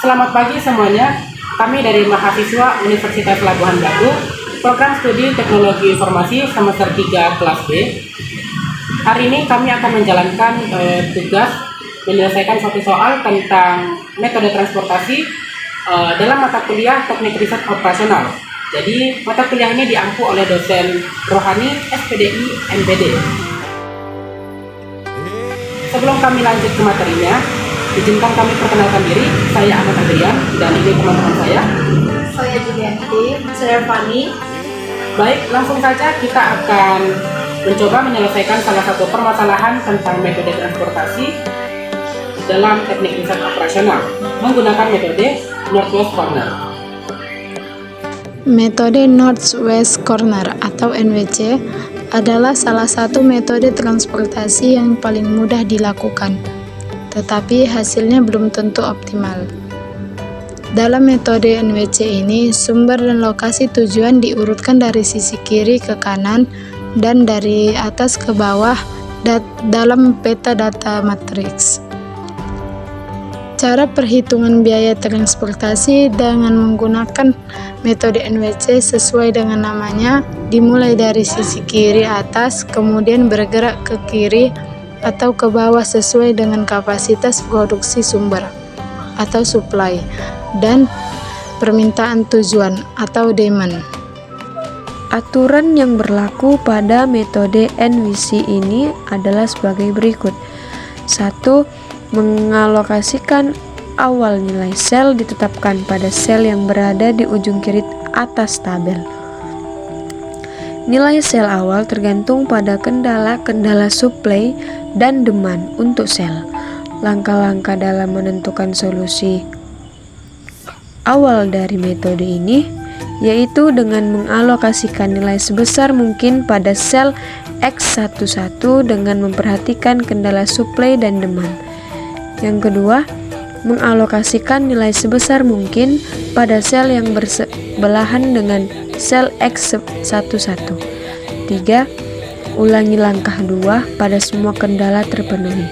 Selamat pagi semuanya. Kami dari mahasiswa Universitas Labuhan Batu, program studi Teknologi Informasi semester 3 kelas B. Hari ini kami akan menjalankan tugas menyelesaikan suatu soal tentang metode transportasi dalam mata kuliah Teknik Riset Operasional. Jadi mata kuliah ini diampu oleh dosen Rohani SPDI MPD. Sebelum kami lanjut ke materinya, izinkan kami perkenalkan diri. Saya Ahmad Adrian dan ini teman-teman saya. Saya Julianti, saya Fani. Baik, langsung saja kita akan mencoba menyelesaikan salah satu permasalahan tentang metode transportasi dalam teknik riset operasional menggunakan metode Northwest Corner. Metode Northwest Corner atau NWC adalah salah satu metode transportasi yang paling mudah dilakukan, tetapi hasilnya belum tentu optimal. Dalam metode NWC ini, sumber dan lokasi tujuan diurutkan dari sisi kiri ke kanan dan dari atas ke bawah dalam peta data matriks. Cara perhitungan biaya transportasi dengan menggunakan metode NWC sesuai dengan namanya, dimulai dari sisi kiri atas, kemudian bergerak ke kiri atau ke bawah sesuai dengan kapasitas produksi sumber atau supply dan permintaan tujuan atau demand. Aturan yang berlaku pada metode NWC ini adalah sebagai berikut. 1. Mengalokasikan awal nilai sel ditetapkan pada sel yang berada di ujung kiri atas tabel. Nilai sel awal tergantung pada kendala supply dan demand untuk sel. Langkah-langkah dalam menentukan solusi awal dari metode ini yaitu dengan mengalokasikan nilai sebesar mungkin pada sel X11 dengan memperhatikan kendala supply dan demand. Yang kedua, mengalokasikan nilai sebesar mungkin pada sel yang bersebelahan dengan sel X11. 3. Ulangi langkah 2 pada semua kendala terpenuhi.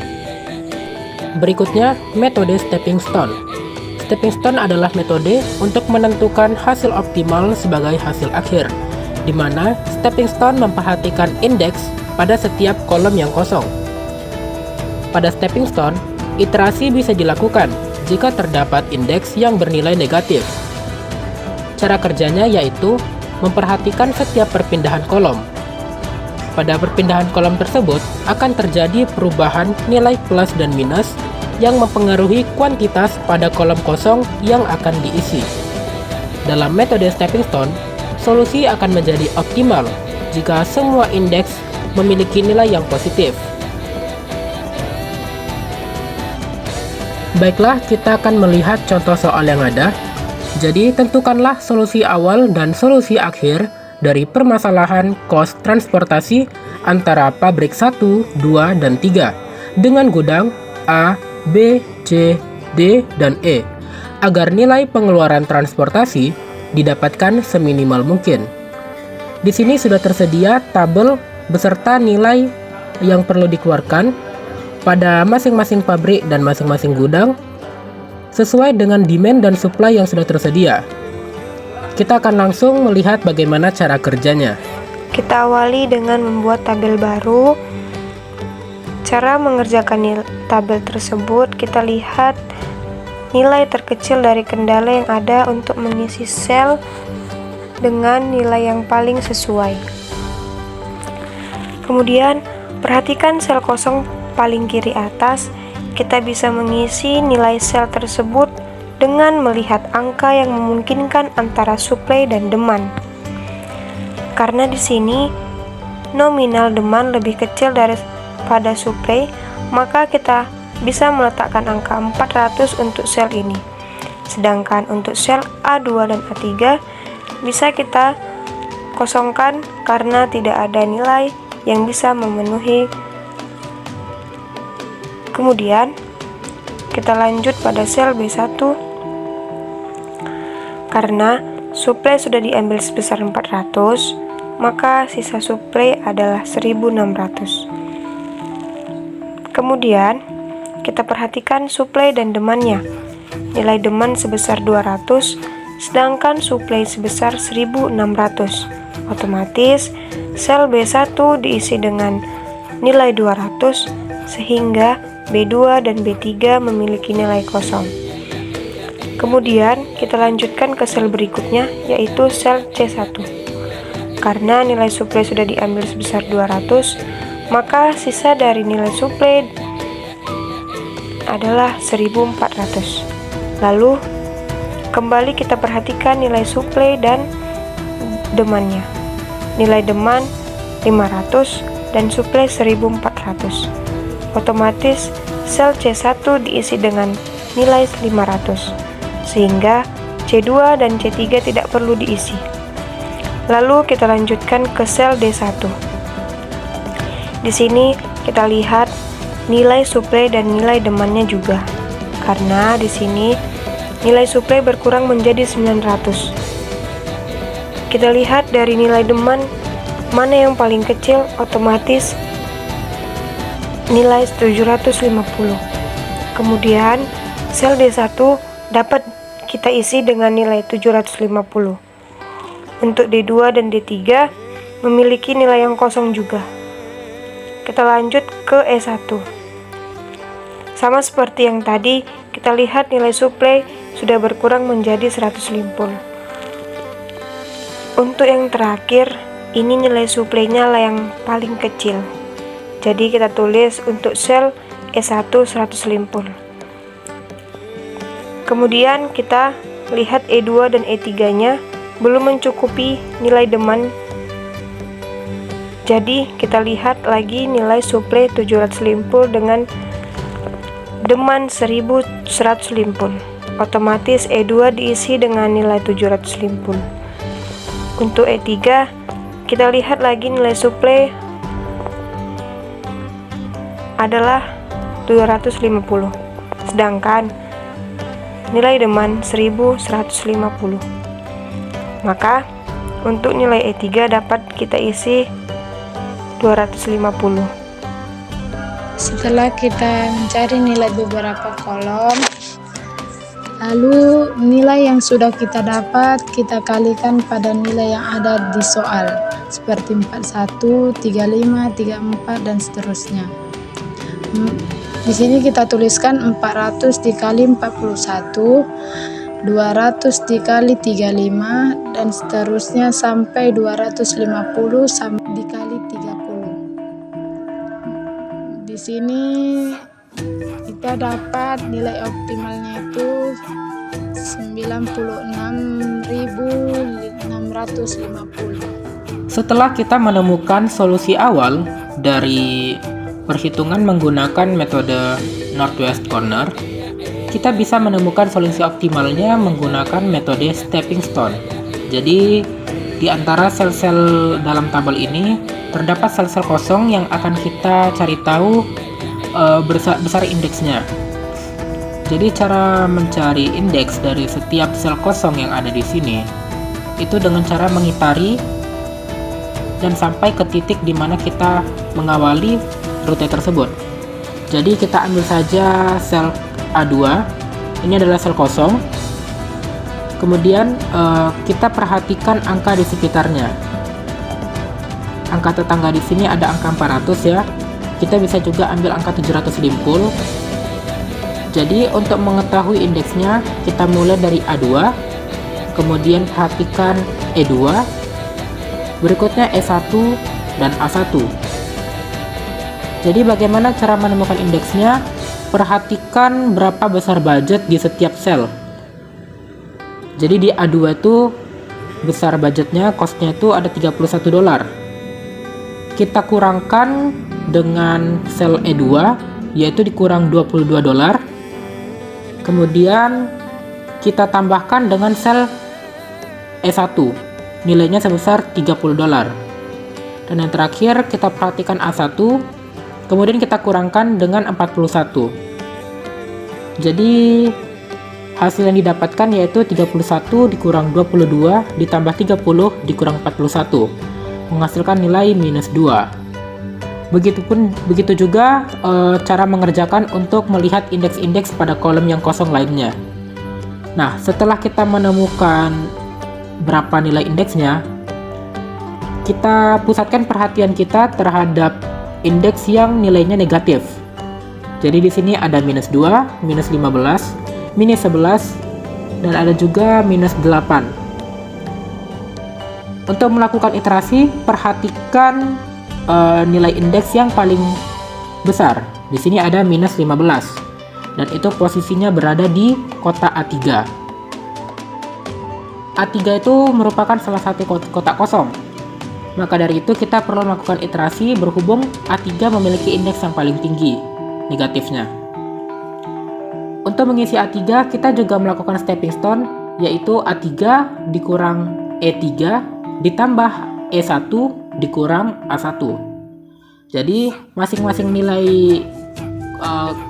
Berikutnya, metode stepping stone. Stepping stone adalah metode untuk menentukan hasil optimal sebagai hasil akhir, di mana stepping stone memperhatikan indeks pada setiap kolom yang kosong. Pada stepping stone, iterasi bisa dilakukan jika terdapat indeks yang bernilai negatif. Cara kerjanya yaitu memperhatikan setiap perpindahan kolom. Pada perpindahan kolom tersebut akan terjadi perubahan nilai plus dan minus yang mempengaruhi kuantitas pada kolom kosong yang akan diisi. Dalam metode stepping stone, solusi akan menjadi optimal jika semua indeks memiliki nilai yang positif. Baiklah, kita akan melihat contoh soal yang ada. Jadi, tentukanlah solusi awal dan solusi akhir dari permasalahan cost transportasi antara pabrik 1, 2, dan 3 dengan gudang A, B, C, D, dan E agar nilai pengeluaran transportasi didapatkan seminimal mungkin. Di sini sudah tersedia tabel beserta nilai yang perlu dikeluarkan pada masing-masing pabrik dan masing-masing gudang sesuai dengan demand dan supply yang sudah tersedia. Kita akan langsung melihat bagaimana cara kerjanya. Kita awali dengan membuat tabel baru. Cara mengerjakan tabel tersebut, kita lihat nilai terkecil dari kendala yang ada untuk mengisi sel dengan nilai yang paling sesuai. Kemudian, perhatikan sel kosong paling kiri atas. Kita bisa mengisi nilai sel tersebut dengan melihat angka yang memungkinkan antara supply dan demand. Karena di sini nominal demand lebih kecil daripada supply, maka kita bisa meletakkan angka 400 untuk sel ini. Sedangkan untuk sel A2 dan A3 bisa kita kosongkan karena tidak ada nilai yang bisa memenuhi. Kemudian kita lanjut pada sel B1. Karena supply sudah diambil sebesar 400, maka sisa supply adalah 1600. Kemudian kita perhatikan supply dan demand-nya. nilai demand sebesar 200, sedangkan suplai sebesar 1600. Otomatis, sel B1 diisi dengan nilai 200, sehingga B2 dan B3 memiliki nilai kosong. Kemudian, kita lanjutkan ke sel berikutnya, yaitu sel C1. Karena nilai suplai sudah diambil sebesar 200, maka sisa dari nilai suplai adalah 1400. Lalu, kembali kita perhatikan nilai suplai dan demandnya. Nilai demand 500 dan suplai 1400. Otomatis, sel C1 diisi dengan nilai 500, sehingga C2 dan C3 tidak perlu diisi. Lalu kita lanjutkan ke sel D1. Di sini kita lihat nilai suplai dan nilai demandnya juga. Karena di sini nilai suplai berkurang menjadi 900. Kita lihat dari nilai demand mana yang paling kecil, otomatis nilai 750. Kemudian sel D1 dapat kita isi dengan nilai 750. Untuk D2 dan D3 memiliki nilai yang kosong juga. Kita lanjut ke E1. Sama seperti yang tadi, kita lihat nilai suplai sudah berkurang menjadi 150. Untuk yang terakhir, ini nilai suplainya lah yang paling kecil. Jadi kita tulis untuk sel E1 150. Kemudian kita lihat E2 dan E3-nya belum mencukupi nilai demand. Jadi kita lihat lagi nilai suplai 750 dengan demand 1150. Otomatis E2 diisi dengan nilai 750. Untuk E3 kita lihat lagi nilai suplai adalah 250, sedangkan nilai demand 1150. Maka untuk nilai E3 dapat kita isi 250. Setelah kita mencari nilai beberapa kolom, lalu nilai yang sudah kita dapat kita kalikan pada nilai yang ada di soal, seperti 41, 35, 34 dan seterusnya. Di sini kita tuliskan 400 dikali 41, 200 dikali 35 dan seterusnya sampai 250 dikali 30. Di sini kita dapat nilai optimalnya itu 96.650. Setelah kita menemukan solusi awal dari perhitungan menggunakan metode Northwest Corner, kita bisa menemukan solusi optimalnya menggunakan metode stepping stone. Jadi, di antara sel-sel dalam tabel ini terdapat sel-sel kosong yang akan kita cari tahu besar indeksnya. Jadi, cara mencari indeks dari setiap sel kosong yang ada di sini itu dengan cara mengitari dan sampai ke titik di mana kita mengawali rute tersebut. Jadi kita ambil saja sel A2, ini adalah sel kosong. Kemudian kita perhatikan angka di sekitarnya. Angka tetangga di sini ada angka 400 ya. Kita bisa juga ambil angka 750. Jadi untuk mengetahui indeksnya, kita mulai dari A2, kemudian perhatikan E2, berikutnya E1 dan A1. Jadi bagaimana cara menemukan indeksnya? Perhatikan berapa besar budget di setiap sel. Jadi di A2 itu besar budgetnya, costnya itu ada $31. Kita kurangkan dengan sel E2, yaitu dikurang $22. Kemudian kita tambahkan dengan sel E1, nilainya sebesar $30. Dan yang terakhir kita perhatikan A1, kemudian kita kurangkan dengan 41. Jadi hasil yang didapatkan yaitu 31 dikurang 22 ditambah 30 dikurang 41, menghasilkan nilai -2. Begitu juga cara mengerjakan untuk melihat indeks-indeks pada kolom yang kosong lainnya. Nah, setelah kita menemukan berapa nilai indeksnya, kita pusatkan perhatian kita terhadap indeks yang nilainya negatif. Jadi di sini ada minus 2, minus 15, minus 11, dan ada juga minus 8. Untuk melakukan iterasi, perhatikan nilai indeks yang paling besar. Di sini ada minus 15, dan itu posisinya berada di kotak A3. A3 itu merupakan salah satu kotak kosong. Maka dari itu kita perlu melakukan iterasi berhubung A3 memiliki indeks yang paling tinggi negatifnya. Untuk mengisi A3 kita juga melakukan stepping stone, yaitu A3 dikurang E3 ditambah E1 dikurang A1. Jadi masing-masing nilai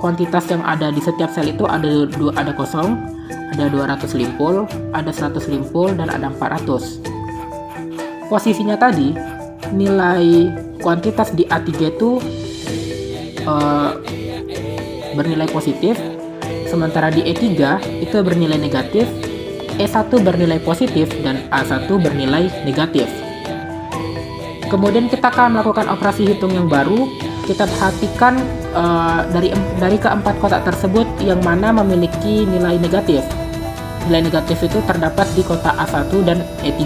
kuantitas yang ada di setiap sel itu ada kosong, ada 200 limpul, ada 100 limpul, dan ada 400. Posisinya tadi nilai kuantitas di A3 itu bernilai positif, sementara di E3 itu bernilai negatif, E1 bernilai positif, dan A1 bernilai negatif. Kemudian kita akan melakukan operasi hitung yang baru. Kita perhatikan dari keempat kotak tersebut yang mana memiliki nilai negatif. Nilai negatif itu terdapat di kotak A1 dan E3.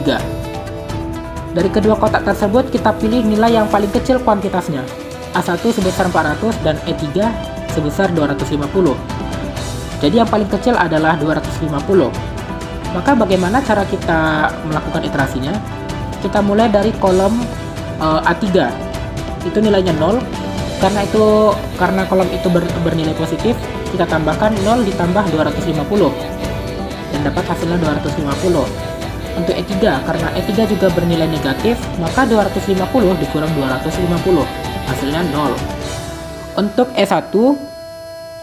Dari kedua kotak tersebut kita pilih nilai yang paling kecil kuantitasnya. A1 sebesar 400 dan E3 sebesar 250. Jadi yang paling kecil adalah 250. Maka bagaimana cara kita melakukan iterasinya? Kita mulai dari kolom A3. Itu nilainya 0. Karena kolom itu bernilai positif, kita tambahkan 0 ditambah 250 dan dapat hasilnya 250. Untuk E3, karena E3 juga bernilai negatif, maka 250 dikurang 250, hasilnya 0. Untuk E1,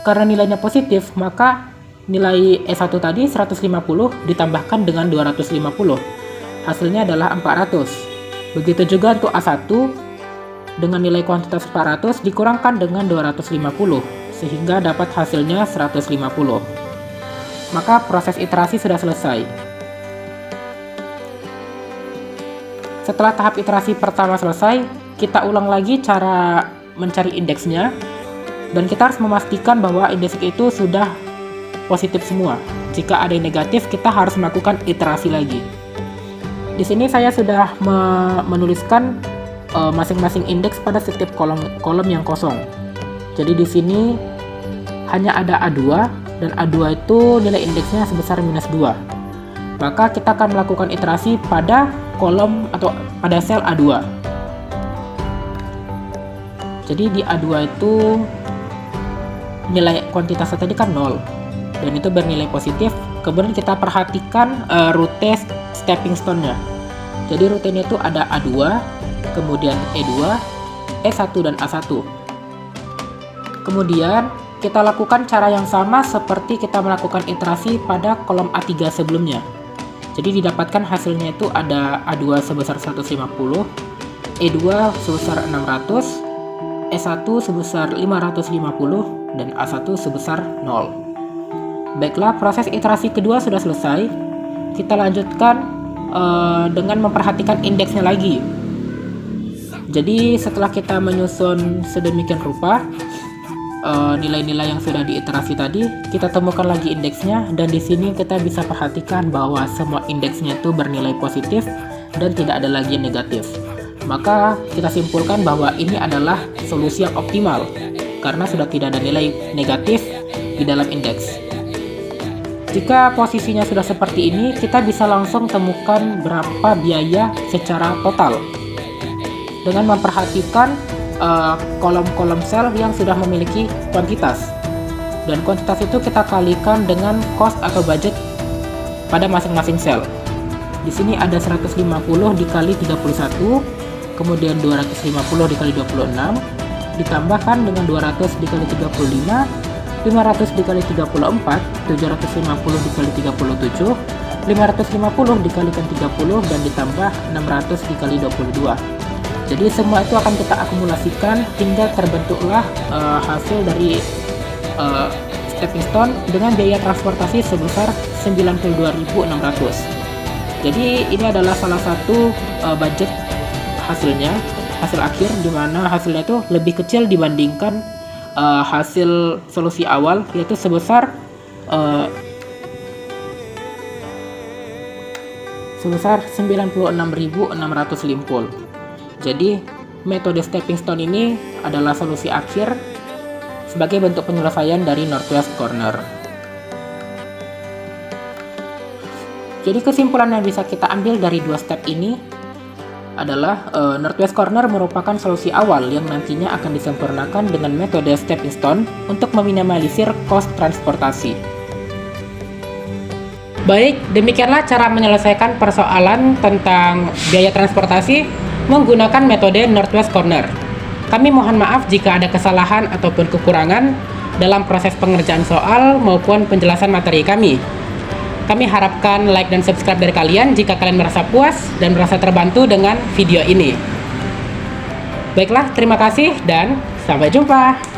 karena nilainya positif, maka nilai E1 tadi 150 ditambahkan dengan 250, hasilnya adalah 400. Begitu juga untuk A1, dengan nilai kuantitas 400 dikurangkan dengan 250, sehingga dapat hasilnya 150. Maka proses iterasi sudah selesai. Setelah tahap iterasi pertama selesai, kita ulang lagi cara mencari indeksnya, dan kita harus memastikan bahwa indeks itu sudah positif semua. Jika ada yang negatif, kita harus melakukan iterasi lagi. Di sini saya sudah menuliskan masing-masing indeks pada setiap kolom yang kosong. Jadi di sini hanya ada A2, dan A2 itu nilai indeksnya sebesar minus 2. Maka kita akan melakukan iterasi pada kolom atau pada sel A2. Jadi di A2 itu nilai kuantitasnya tadi kan 0, dan itu bernilai positif. Kemudian kita perhatikan rute stepping stone-nya. Jadi rutenya itu ada A2, kemudian E2, E1, dan A1. Kemudian kita lakukan cara yang sama seperti kita melakukan iterasi pada kolom A3 sebelumnya. Jadi didapatkan hasilnya itu ada A2 sebesar 150, E2 sebesar 600, E1 sebesar 550, dan A1 sebesar 0. Baiklah, proses iterasi kedua sudah selesai. Kita lanjutkan dengan memperhatikan indeksnya lagi. Jadi setelah kita menyusun sedemikian rupa nilai-nilai yang sudah diiterasi tadi, kita temukan lagi indeksnya, dan di sini kita bisa perhatikan bahwa semua indeksnya itu bernilai positif dan tidak ada lagi yang negatif. Maka kita simpulkan bahwa ini adalah solusi yang optimal karena sudah tidak ada nilai negatif di dalam indeks. Jika posisinya sudah seperti ini, kita bisa langsung temukan berapa biaya secara total dengan memperhatikan kolom-kolom sel yang sudah memiliki kuantitas, dan kuantitas itu kita kalikan dengan cost atau budget pada masing-masing sel. Di sini ada 150 dikali 31, kemudian 250 dikali 26, ditambahkan dengan 200 dikali 35, 500 dikali 34, 750 dikali 37, 550 dikalikan 30, dan ditambah 600 dikali 22. Jadi semua itu akan kita akumulasikan hingga terbentuklah hasil dari stepping stone dengan biaya transportasi sebesar 92.600. Jadi ini adalah salah satu budget hasil akhir, di mana hasilnya itu lebih kecil dibandingkan hasil solusi awal, yaitu sebesar 96.600 limpul. Jadi metode stepping stone ini adalah solusi akhir sebagai bentuk penyelesaian dari Northwest Corner. Jadi kesimpulan yang bisa kita ambil dari dua step ini adalah Northwest Corner merupakan solusi awal yang nantinya akan disempurnakan dengan metode stepping stone untuk meminimalisir cost transportasi. Baik, demikianlah cara menyelesaikan persoalan tentang biaya transportasi menggunakan metode Northwest Corner. Kami mohon maaf jika ada kesalahan ataupun kekurangan dalam proses pengerjaan soal maupun penjelasan materi kami. Kami harapkan like dan subscribe dari kalian jika kalian merasa puas dan merasa terbantu dengan video ini. Baiklah, terima kasih dan sampai jumpa.